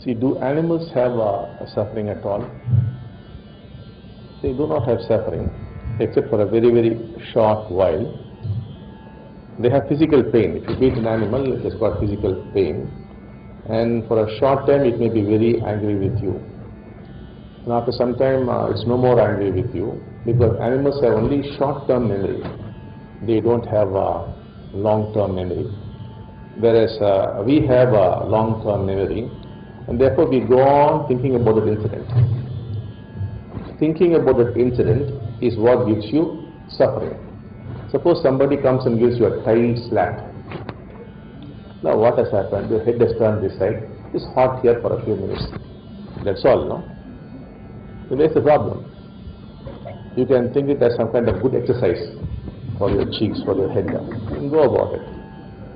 See, do animals have suffering at all? They do not have suffering, except for a very, very short while. They have physical pain. If you beat an animal, it has got physical pain. And for a short time, it may be very angry with you. And after some time, it's no more angry with you, because animals have only short-term memory. They don't have long-term memory. Whereas we have a long-term memory, and therefore we go on thinking about that incident. Thinking about that incident is what gives you suffering. Suppose somebody comes and gives you a tile slap. Now what has happened? Your head has turned this side. It's hot here for a few minutes. That's all, no? So there's the problem. You can think it as some kind of good exercise for your cheeks, for your head. And go about it.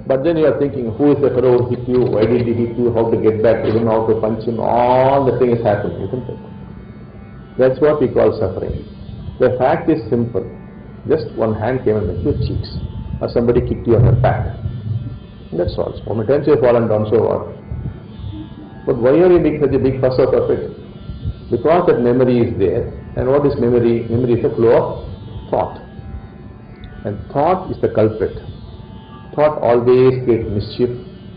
But then you are thinking, who is the fellow who hit you? Why did he hit you? How to get back to him? How to punch him? All the things happen, isn't it? That's what we call suffering. The fact is simple. Just one hand came and hit your cheeks, or somebody kicked you on the back. That's all. So many times you have fallen down, so what? But why are you making such a big fuss out of it? Because that memory is there. And what is memory? Memory is a flow of thought. And thought is the culprit. Thought always creates mischief.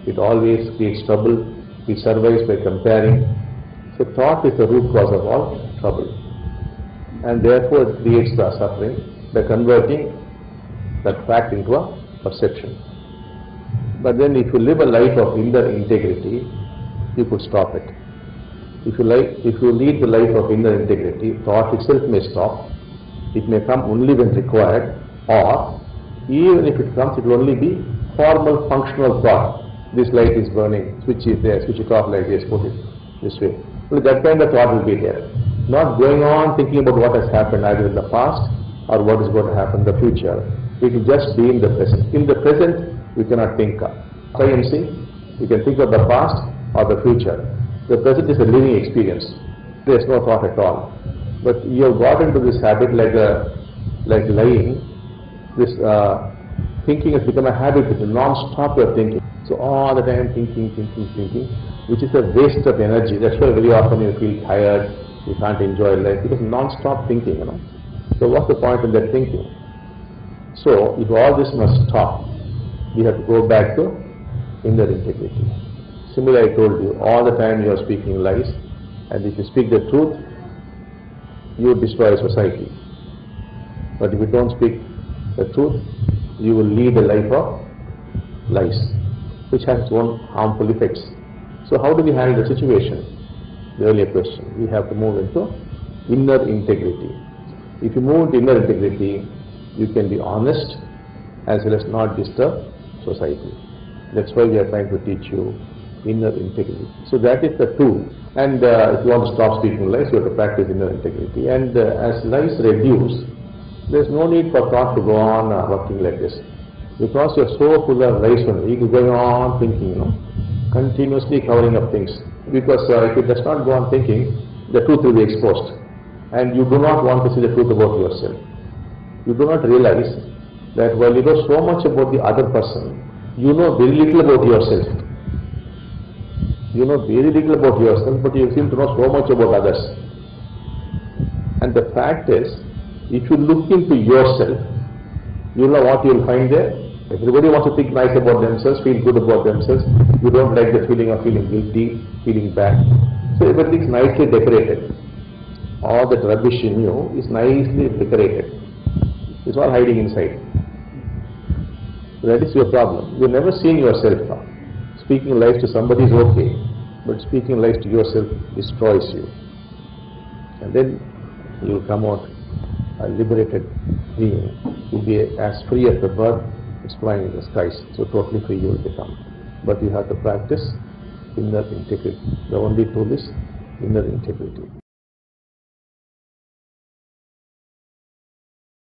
It always creates trouble. It survives by comparing. So thought is the root cause of all trouble. And therefore it creates the suffering by converting that fact into a perception. But then if you live a life of inner integrity, you could stop it. If you lead the life of inner integrity, thought itself may stop. It may come only when required, or even if it comes, it will only be formal, functional thought. This light is burning, switch is there, switch it off like this, put it this way. Well, that kind of thought will be there. Not going on thinking about what has happened either in the past or what is going to happen in the future. It will just be in the present. In the present, we cannot think of. Try and see. You can think of the past or the future. The present is a living experience. There is no thought at all. But you have got into this habit like lying. This thinking has become a habit. It's a non-stop you're thinking. So all the time thinking, which is a waste of energy. That's why very often you feel tired, you can't enjoy life, because non-stop thinking, you know. So what's the point in that thinking? So if all this must stop, we have to go back to inner integrity. Similarly, I told you, all the time you are speaking lies, and if you speak the truth, you destroy society. But if you don't speak the truth, you will lead a life of lies, which has its own harmful effects. So how do we handle the situation? The earlier question. We have to move into inner integrity. If you move into inner integrity, you can be honest as well as not disturb society. That's why we are trying to teach you inner integrity. So that is the tool. And if you want to stop speaking lies, you have to practice inner integrity. And as lies reduce, there is no need for thought to go on working like this. Because you are so full of lies only, you go on thinking, you know, continuously covering up things. Because if it does not go on thinking, the truth will be exposed. And you do not want to see the truth about yourself. You do not realize that while you know so much about the other person, you know very little about yourself. You know very little about yourself, but you seem to know so much about others. And the fact is, if you look into yourself, you know what you will find there. Everybody wants to think nice about themselves, feel good about themselves. You don't like the feeling of feeling guilty, feeling bad. So everything is nicely decorated. All that rubbish in you is nicely decorated. It's all hiding inside. That is your problem. You've never seen yourself now. Speaking lies to somebody is okay, but speaking lies to yourself destroys you. And then you will come out a liberated being. You'll be as free as the bird is flying in the skies. So totally free you will become. But you have to practice inner integrity. The only tool is inner integrity.